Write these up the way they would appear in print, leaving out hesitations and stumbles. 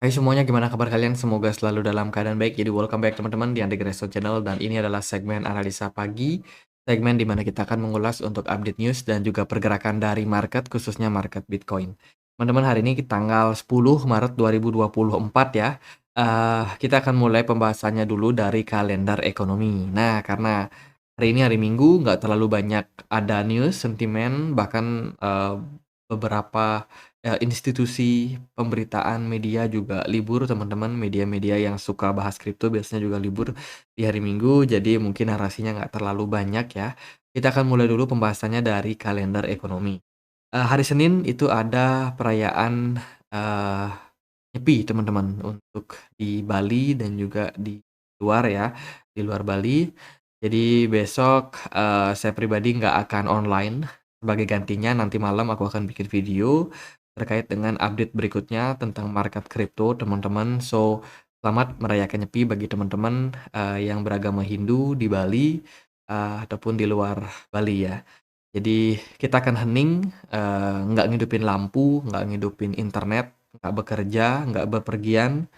Hai semuanya, gimana kabar kalian? Semoga selalu dalam keadaan baik. Jadi welcome back teman-teman di Andek Resto Channel dan ini adalah segmen analisa pagi, segmen di mana kita akan mengulas untuk update news dan juga pergerakan dari market, khususnya market Bitcoin. Teman-teman, hari ini tanggal 10 Maret 2024 ya. Kita akan mulai pembahasannya dulu dari kalender ekonomi. Nah, karena hari ini hari Minggu, nggak terlalu banyak ada news, sentimen, bahkan beberapa institusi pemberitaan media juga libur teman-teman, media-media yang suka bahas kripto biasanya juga libur di hari Minggu, jadi mungkin narasinya nggak terlalu banyak ya. Kita akan mulai dulu pembahasannya dari kalender ekonomi. Hari Senin itu ada perayaan, eee, Nyepi teman-teman untuk di Bali dan juga di luar ya, di luar Bali. Jadi besok, saya pribadi nggak akan online, sebagai gantinya nanti malam aku akan bikin video terkait dengan update berikutnya tentang market kripto teman-teman. So, selamat merayakan Nyepi bagi teman-teman, yang beragama Hindu di Bali, ataupun di luar Bali ya. Jadi kita akan hening, nggak ngidupin lampu, nggak ngidupin internet, nggak bekerja, nggak bepergian,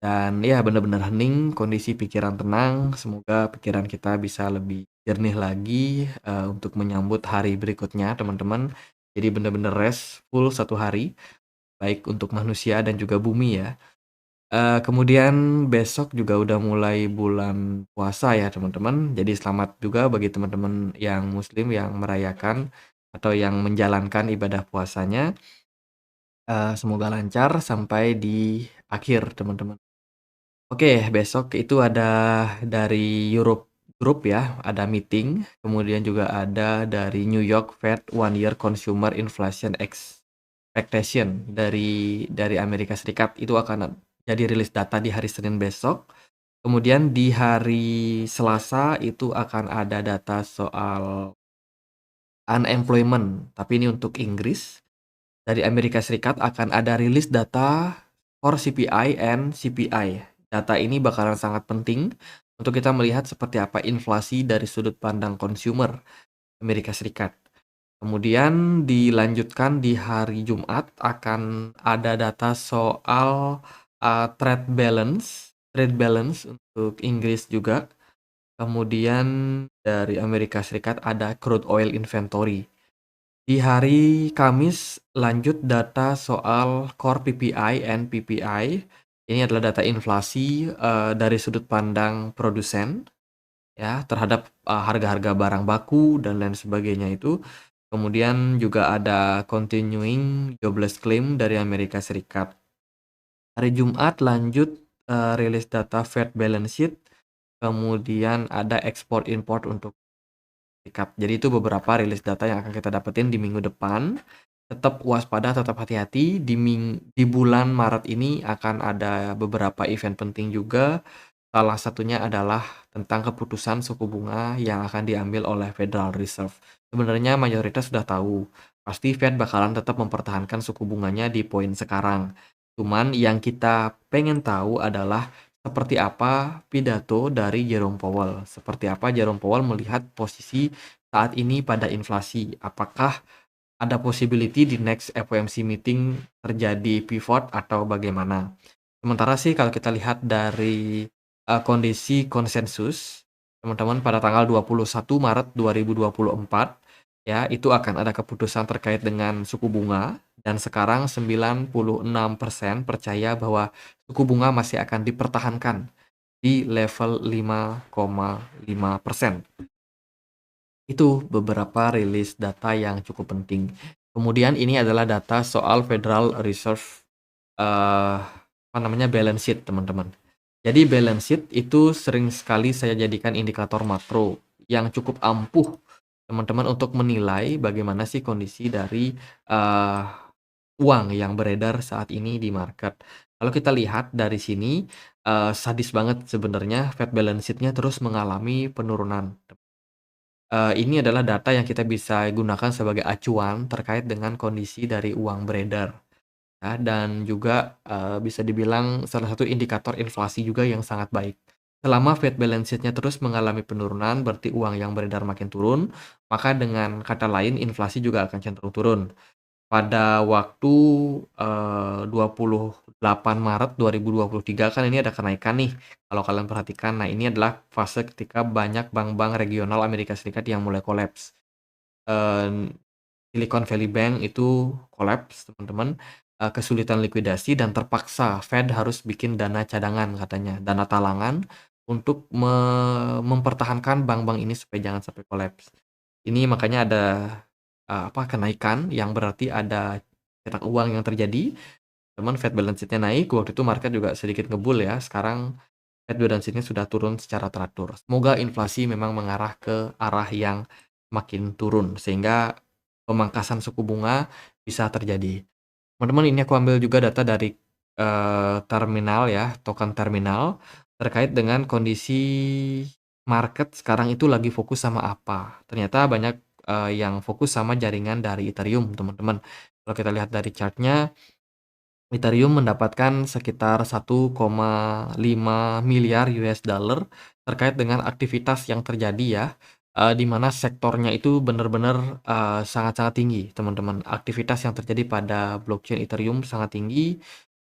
dan ya benar-benar hening, kondisi pikiran tenang. Semoga pikiran kita bisa lebih jernih lagi, untuk menyambut hari berikutnya teman-teman. Jadi benar-benar restful 1 hari, baik untuk manusia dan juga bumi ya. Kemudian besok juga udah mulai bulan puasa ya teman-teman. Jadi selamat juga bagi teman-teman yang muslim yang merayakan atau yang menjalankan ibadah puasanya. Semoga lancar sampai di akhir teman-teman. Oke, besok itu ada dari Europe Group ya, ada meeting. Kemudian juga ada dari New York Fed One Year Consumer Inflation Expectation dari Amerika Serikat. Itu akan jadi rilis data di hari Senin besok. Kemudian di hari Selasa itu akan ada data soal unemployment, tapi ini untuk Inggris. Dari Amerika Serikat akan ada rilis data core CPI and CPI. Data ini bakalan sangat penting untuk kita melihat seperti apa inflasi dari sudut pandang consumer Amerika Serikat. Kemudian dilanjutkan di hari Jumat akan ada data soal trade balance untuk Inggris juga. Kemudian dari Amerika Serikat ada crude oil inventory. Di hari Kamis lanjut data soal core PPI and PPI. Ini adalah data inflasi dari sudut pandang produsen ya terhadap harga-harga barang baku dan lain sebagainya itu. Kemudian juga ada continuing jobless claim dari Amerika Serikat. Hari Jumat lanjut rilis data Fed balance sheet. Kemudian ada ekspor import untuk Serikat. Jadi itu beberapa rilis data yang akan kita dapetin di minggu depan. Tetap waspada, tetap hati-hati. Di bulan Maret ini akan ada beberapa event penting juga. Salah satunya adalah tentang keputusan suku bunga yang akan diambil oleh Federal Reserve. Sebenarnya mayoritas sudah tahu, pasti Fed bakalan tetap mempertahankan suku bunganya di poin sekarang. Cuman yang kita pengen tahu adalah seperti apa pidato dari Jerome Powell. Seperti apa Jerome Powell melihat posisi saat ini pada inflasi. Apakah ada possibility di next FOMC meeting terjadi pivot atau bagaimana? Sementara sih kalau kita lihat dari kondisi konsensus, teman-teman pada tanggal 21 Maret 2024 ya, itu akan ada keputusan terkait dengan suku bunga dan sekarang 96% percaya bahwa suku bunga masih akan dipertahankan di level 5,5%. Itu beberapa rilis data yang cukup penting. Kemudian ini adalah data soal Federal Reserve balance sheet teman-teman. Jadi balance sheet itu sering sekali saya jadikan indikator makro yang cukup ampuh teman-teman untuk menilai bagaimana sih kondisi dari uang yang beredar saat ini di market. Kalau kita lihat dari sini sadis banget sebenarnya Fed balance sheet-nya terus mengalami penurunan. Ini adalah data yang kita bisa gunakan sebagai acuan terkait dengan kondisi dari uang beredar. Ya, dan juga, bisa dibilang salah satu indikator inflasi juga yang sangat baik. Selama Fed balance sheet-nya terus mengalami penurunan, berarti uang yang beredar makin turun, maka dengan kata lain inflasi juga akan cenderung turun. pada waktu, 28 Maret 2023 kan ini ada kenaikan nih, kalau kalian perhatikan. Nah, ini adalah fase ketika banyak bank-bank regional Amerika Serikat yang mulai kolaps. Eee, Silicon Valley Bank itu kolaps, teman-teman, kesulitan likuidasi dan terpaksa Fed harus bikin dana cadangan katanya, dana talangan untuk mempertahankan bank-bank ini supaya jangan sampai kolaps. Ini makanya ada, kenaikan yang berarti ada cetak uang yang terjadi, cuman Fed balance sheet-nya naik, waktu itu market juga sedikit nge-bull ya, sekarang Fed balance sheet-nya sudah turun secara teratur. Semoga inflasi memang mengarah ke arah yang makin turun, sehingga pemangkasan suku bunga bisa terjadi. Teman-teman, ini aku ambil juga data dari, terminal ya, token terminal, terkait dengan kondisi market sekarang itu lagi fokus sama apa. Ternyata banyak, yang fokus sama jaringan dari Ethereum, teman-teman. Kalau kita lihat dari chart-nya, Ethereum mendapatkan sekitar 1,5 miliar US dollar terkait dengan aktivitas yang terjadi ya, di mana sektornya itu benar-benar, sangat-sangat tinggi, teman-teman. Aktivitas yang terjadi pada blockchain Ethereum sangat tinggi,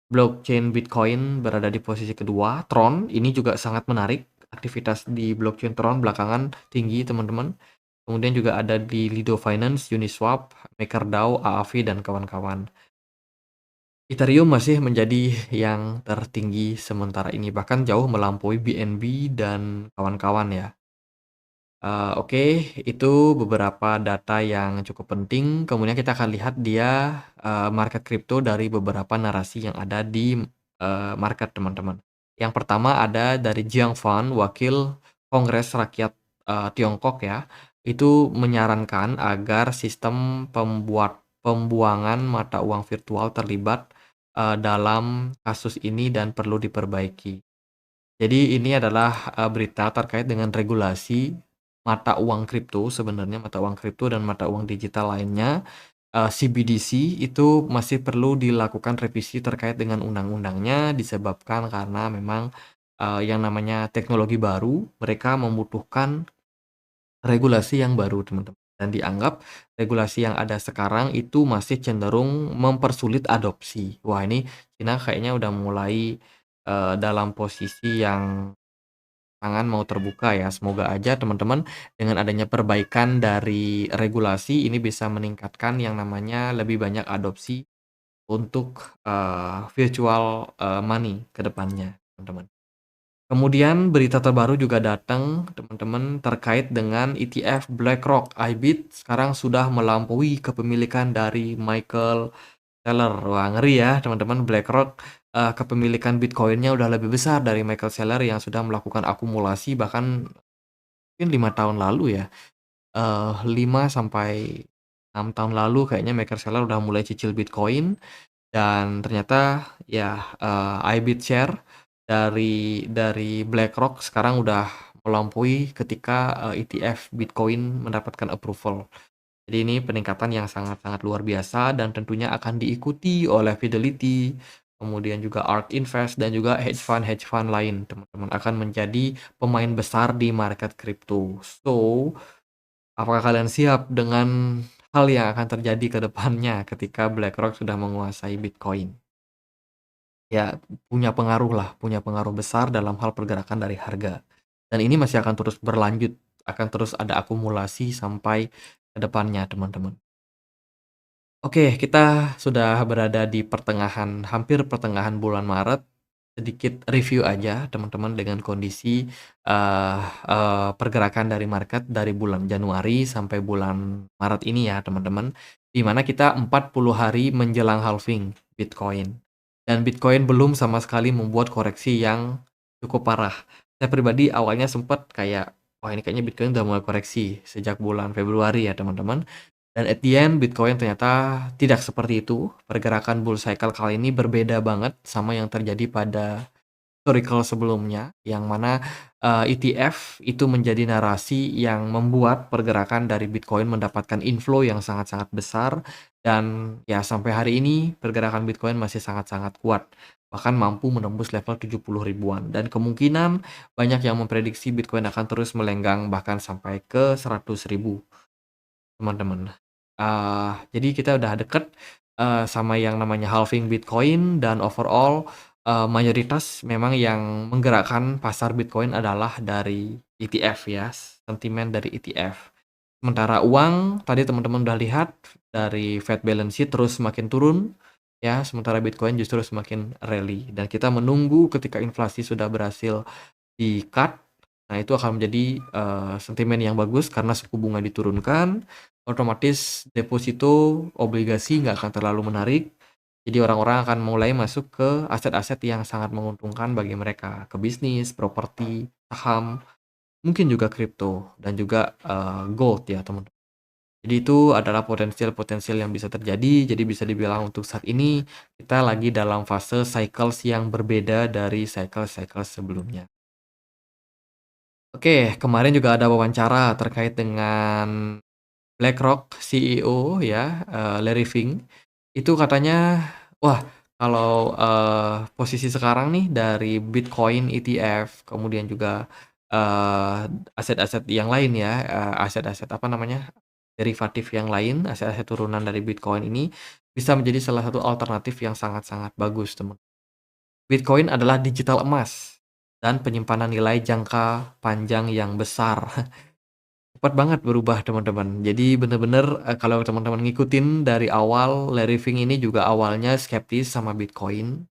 blockchain Bitcoin berada di posisi kedua, Tron ini juga sangat menarik, aktivitas di blockchain Tron belakangan tinggi, teman-teman. Kemudian juga ada di Lido Finance, Uniswap, MakerDAO, Aave, dan kawan-kawan. Ethereum masih menjadi yang tertinggi sementara ini, bahkan jauh melampaui BNB dan kawan-kawan ya. Oke, itu beberapa data yang cukup penting. Kemudian kita akan lihat dia, market kripto dari beberapa narasi yang ada di, market, teman-teman. Yang pertama ada dari Jiang Fan, wakil Kongres Rakyat, Tiongkok ya, itu menyarankan agar sistem pembuangan mata uang virtual terlibat, dalam kasus ini dan perlu diperbaiki. Jadi ini adalah, berita terkait dengan regulasi mata uang kripto, sebenarnya mata uang kripto dan mata uang digital lainnya, CBDC itu masih perlu dilakukan revisi terkait dengan undang-undangnya, disebabkan karena memang, yang namanya teknologi baru, mereka membutuhkan regulasi yang baru, teman-teman. Dan dianggap regulasi yang ada sekarang itu masih cenderung mempersulit adopsi. Wah, ini China kayaknya udah mulai, dalam posisi yang tangan mau terbuka ya. Semoga aja teman-teman dengan adanya perbaikan dari regulasi ini bisa meningkatkan yang namanya lebih banyak adopsi untuk, virtual, money ke depannya, teman-teman. Kemudian berita terbaru juga datang, teman-teman, terkait dengan ETF BlackRock IBIT sekarang sudah melampaui kepemilikan dari Michael Saylor. Wah, ngeri ya, teman-teman. BlackRock, kepemilikan Bitcoin-nya udah lebih besar dari Michael Saylor yang sudah melakukan akumulasi bahkan mungkin 5 tahun lalu ya. 5 sampai 6 tahun lalu kayaknya Michael Saylor udah mulai cicil Bitcoin. Dan ternyata ya, IBIT share dari BlackRock sekarang udah melampaui ketika, ETF Bitcoin mendapatkan approval. Jadi ini peningkatan yang sangat-sangat luar biasa dan tentunya akan diikuti oleh Fidelity, kemudian juga ARK Invest dan juga hedge fund lain, teman-teman, akan menjadi pemain besar di market kripto. So, apakah kalian siap dengan hal yang akan terjadi ke depannya ketika BlackRock sudah menguasai Bitcoin? Ya, punya pengaruh besar dalam hal pergerakan dari harga. Dan ini masih akan terus berlanjut, akan terus ada akumulasi sampai ke depannya, teman-teman. Oke, kita sudah berada di pertengahan, hampir pertengahan bulan Maret. Sedikit review aja, teman-teman, dengan kondisi, pergerakan dari market dari bulan Januari sampai bulan Maret ini ya, teman-teman. Di mana kita 40 hari menjelang halving Bitcoin. Dan Bitcoin belum sama sekali membuat koreksi yang cukup parah. Saya pribadi awalnya sempat kayak, wah ini kayaknya Bitcoin udah mulai koreksi sejak bulan Februari ya, teman-teman. Dan at the end, Bitcoin ternyata tidak seperti itu. Pergerakan bull cycle kali ini berbeda banget sama yang terjadi pada historical sebelumnya, yang mana, ETF itu menjadi narasi yang membuat pergerakan dari Bitcoin mendapatkan inflow yang sangat-sangat besar. Dan ya sampai hari ini pergerakan Bitcoin masih sangat-sangat kuat, bahkan mampu menembus level 70 ribuan. Dan kemungkinan banyak yang memprediksi Bitcoin akan terus melenggang bahkan sampai ke 100 ribu, teman-teman. Jadi kita udah deket, sama yang namanya halving Bitcoin dan overall, mayoritas memang yang menggerakkan pasar Bitcoin adalah dari ETF ya, sentimen dari ETF. Sementara uang tadi teman-teman udah lihat dari Fed balance sheet terus semakin turun ya, sementara Bitcoin justru semakin rally dan kita menunggu ketika inflasi sudah berhasil di-cut. Nah, itu akan menjadi, sentimen yang bagus karena suku bunga diturunkan, otomatis deposito obligasi nggak akan terlalu menarik. Jadi orang-orang akan mulai masuk ke aset-aset yang sangat menguntungkan bagi mereka, ke bisnis, properti, saham, mungkin juga kripto dan juga, gold ya, teman-teman. Jadi itu adalah potensial-potensial yang bisa terjadi, jadi bisa dibilang untuk saat ini kita lagi dalam fase cycles yang berbeda dari cycle-cycle sebelumnya. Oke, kemarin juga ada wawancara terkait dengan BlackRock CEO ya, Larry Fink. Itu katanya, wah kalau, posisi sekarang nih dari Bitcoin ETF, kemudian juga, aset-aset yang lain ya, aset-aset apa namanya, derivatif yang lain, aset-aset turunan dari Bitcoin ini bisa menjadi salah satu alternatif yang sangat-sangat bagus, teman. Bitcoin adalah digital emas dan penyimpanan nilai jangka panjang yang besar. Cepat banget berubah teman-teman. Jadi bener-bener, kalau teman-teman ngikutin dari awal, Larry Fink ini juga awalnya skeptis sama Bitcoin,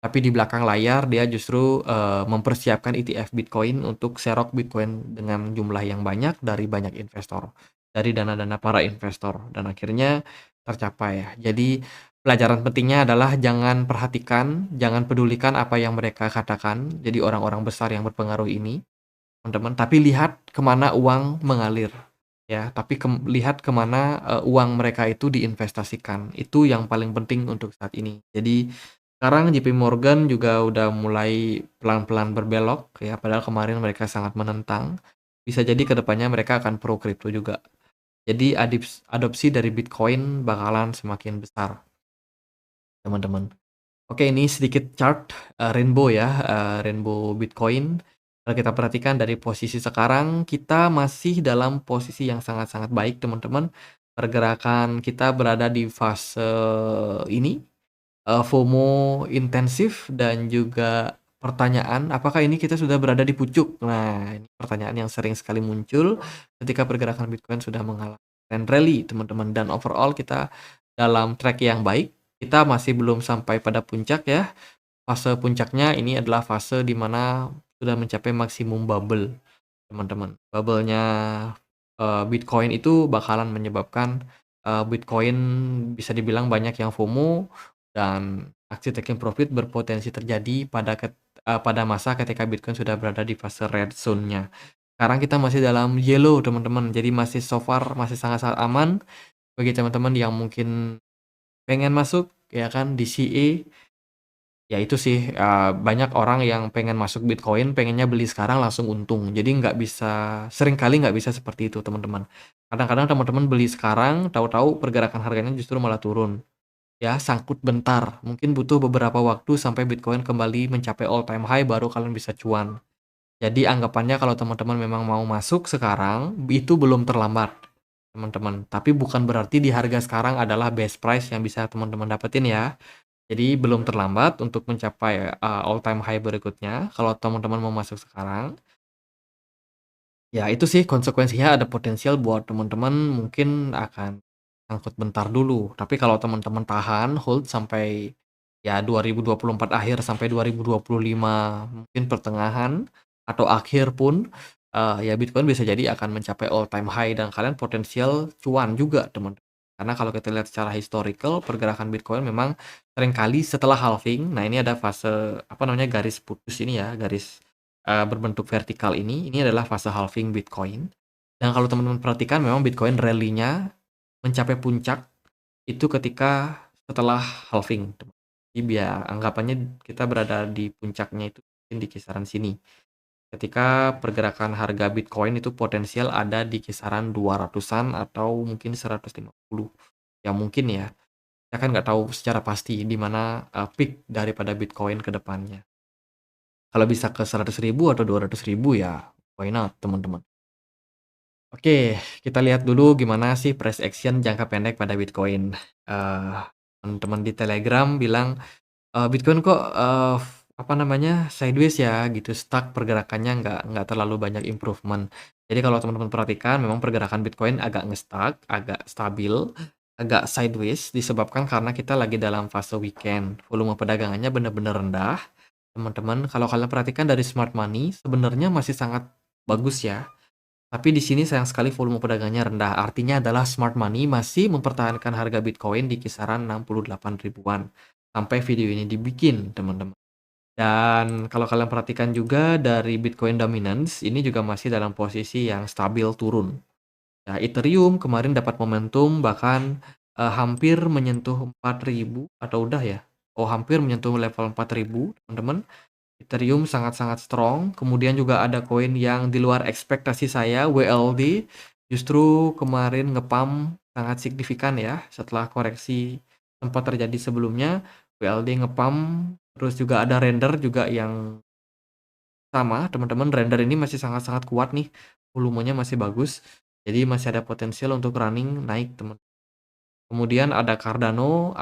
tapi di belakang layar dia justru, mempersiapkan ETF Bitcoin untuk serok Bitcoin dengan jumlah yang banyak dari banyak investor, dari dana-dana para investor dan akhirnya tercapai ya. Jadi pelajaran pentingnya adalah jangan perhatikan, jangan pedulikan apa yang mereka katakan, jadi orang-orang besar yang berpengaruh ini. Teman-teman, tapi lihat kemana uang mengalir, ya, tapi lihat kemana uang mereka itu diinvestasikan, itu yang paling penting untuk saat ini. Jadi, sekarang JP Morgan juga udah mulai pelan-pelan berbelok ya, padahal kemarin mereka sangat menentang. Bisa jadi kedepannya mereka akan pro kripto juga. Jadi adopsi dari Bitcoin bakalan semakin besar, teman-teman. Oke, ini sedikit chart, rainbow ya, rainbow Bitcoin. Kalau kita perhatikan dari posisi sekarang, kita masih dalam posisi yang sangat-sangat baik, teman-teman. Pergerakan kita berada di fase ini, FOMO intensif dan juga pertanyaan, apakah ini kita sudah berada di pucuk? Nah, ini pertanyaan yang sering sekali muncul ketika pergerakan Bitcoin sudah mengalami trend rally, teman-teman. Dan overall kita dalam track yang baik, kita masih belum sampai pada puncak ya. Fase puncaknya ini adalah fase di mana sudah mencapai maksimum bubble, teman-teman. Bubble-nya, Bitcoin itu bakalan menyebabkan, Bitcoin bisa dibilang banyak yang FOMO dan aksi taking profit berpotensi terjadi pada masa ketika Bitcoin sudah berada di fase red zone-nya. Sekarang kita masih dalam yellow, teman-teman. Jadi masih so far masih sangat-sangat aman bagi teman-teman yang mungkin pengen masuk ya kan di CA. Ya itu sih, banyak orang yang pengen masuk Bitcoin, pengennya beli sekarang langsung untung. Jadi nggak bisa seringkali nggak bisa seperti itu, teman-teman. Kadang-kadang teman-teman beli sekarang, tahu-tahu pergerakan harganya justru malah turun. Ya, sangkut bentar, mungkin butuh beberapa waktu sampai Bitcoin kembali mencapai all time high baru kalian bisa cuan. Jadi anggapannya kalau teman-teman memang mau masuk sekarang, itu belum terlambat, teman-teman. Tapi bukan berarti di harga sekarang adalah best price yang bisa teman-teman dapetin ya. Jadi belum terlambat untuk mencapai, all time high berikutnya kalau teman-teman mau masuk sekarang. Ya itu sih konsekuensinya ada potensial buat teman-teman mungkin akan sangkut bentar dulu. Tapi kalau teman-teman tahan hold sampai ya 2024 akhir sampai 2025 mungkin pertengahan atau akhir pun, ya Bitcoin bisa jadi akan mencapai all time high dan kalian potensial cuan juga, teman-teman. Karena kalau kita lihat secara historical pergerakan Bitcoin memang seringkali setelah halving, nah ini ada fase apa namanya garis putus ini ya, garis berbentuk vertikal ini adalah fase halving Bitcoin. Dan kalau teman-teman perhatikan memang Bitcoin rally-nya mencapai puncak itu ketika setelah halving. Jadi biar anggapannya kita berada di puncaknya itu mungkin di kisaran sini. Ketika pergerakan harga Bitcoin itu potensial ada di kisaran 200-an atau mungkin 150. Ya mungkin ya. Kita kan nggak tahu secara pasti di mana peak daripada Bitcoin ke depannya. Kalau bisa ke 100.000 atau 200.000 ya why not, teman-teman. Oke, kita lihat dulu gimana sih price action jangka pendek pada Bitcoin. Teman-teman di Telegram bilang, Bitcoin kok, apa namanya, sideways ya gitu, stuck pergerakannya nggak terlalu banyak improvement. Jadi kalau teman-teman perhatikan memang pergerakan Bitcoin agak nge-stuck, agak stabil, agak sideways disebabkan karena kita lagi dalam fase weekend. Volume perdagangannya benar-benar rendah. Teman-teman, kalau kalian perhatikan dari smart money sebenarnya masih sangat bagus ya. Tapi di sini sayang sekali volume perdagangannya rendah. Artinya adalah smart money masih mempertahankan harga Bitcoin di kisaran 68 ribuan sampai video ini dibikin, teman-teman. Dan kalau kalian perhatikan juga dari Bitcoin dominance ini juga masih dalam posisi yang stabil turun. Ya, Ethereum kemarin dapat momentum bahkan hampir menyentuh 4.000 atau udah ya? Oh, hampir menyentuh level 4.000, teman-teman. Ethereum sangat-sangat strong, kemudian juga ada koin yang di luar ekspektasi saya, WLD, justru kemarin nge-pump sangat signifikan ya, setelah koreksi sempat terjadi sebelumnya, WLD nge-pump, terus juga ada Render juga yang sama, teman-teman, Render ini masih sangat-sangat kuat nih, volumenya masih bagus, jadi masih ada potensial untuk running naik, teman. Kemudian ada Cardano,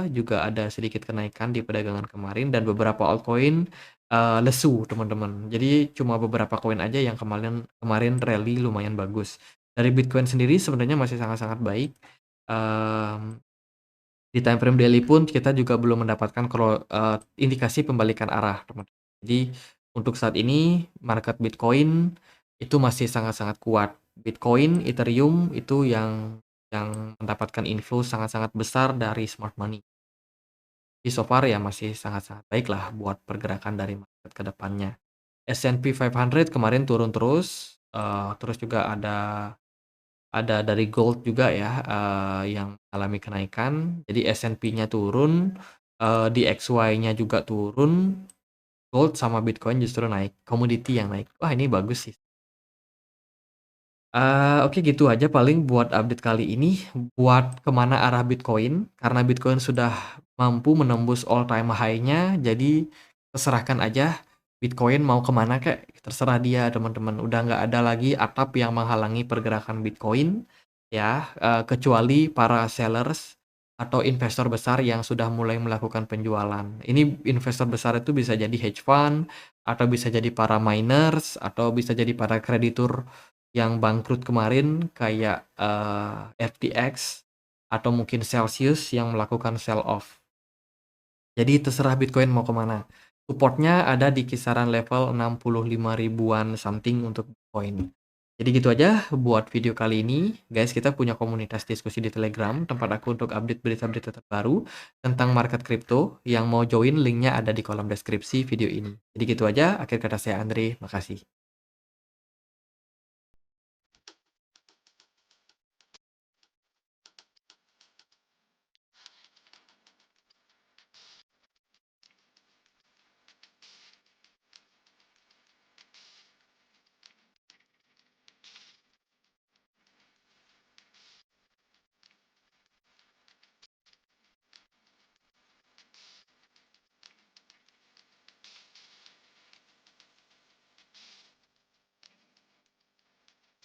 juga ada sedikit kenaikan di perdagangan kemarin dan beberapa altcoin, lesu teman-teman. Jadi cuma beberapa koin aja yang kemarin kemarin rally lumayan bagus. Dari Bitcoin sendiri sebenarnya masih sangat-sangat baik, mmm, di time frame daily pun kita juga belum mendapatkan indikasi pembalikan arah, teman. Jadi untuk saat ini market Bitcoin itu masih sangat-sangat kuat. Bitcoin, Ethereum itu yang mendapatkan inflow sangat-sangat besar dari smart money. Jadi so far ya masih sangat-sangat baik lah buat pergerakan dari market ke depannya. S&P 500 kemarin turun terus, terus juga ada dari gold juga ya, yang alami kenaikan. Jadi S&P-nya turun, DXY-nya juga turun, gold sama Bitcoin justru naik, komoditi yang naik. Wah, ini bagus sih. Oke gitu aja paling buat update kali ini, buat kemana arah Bitcoin, karena Bitcoin sudah mampu menembus all time high-nya, jadi terserahkan aja Bitcoin mau kemana kek, terserah dia teman-teman. Udah nggak ada lagi atap yang menghalangi pergerakan Bitcoin, ya, kecuali para sellers atau investor besar yang sudah mulai melakukan penjualan. Ini investor besar itu bisa jadi hedge fund, atau bisa jadi para miners, atau bisa jadi para kreditur yang bangkrut kemarin kayak, FTX atau mungkin Celsius yang melakukan sell off. Jadi terserah Bitcoin mau kemana. Supportnya ada di kisaran level 65 ribuan something untuk Bitcoin. Jadi gitu aja buat video kali ini. Guys, kita punya komunitas diskusi di Telegram, tempat aku untuk update berita-berita terbaru tentang market crypto. Yang mau join, linknya ada di kolom deskripsi video ini. Jadi gitu aja, akhir kata saya Andre, makasih.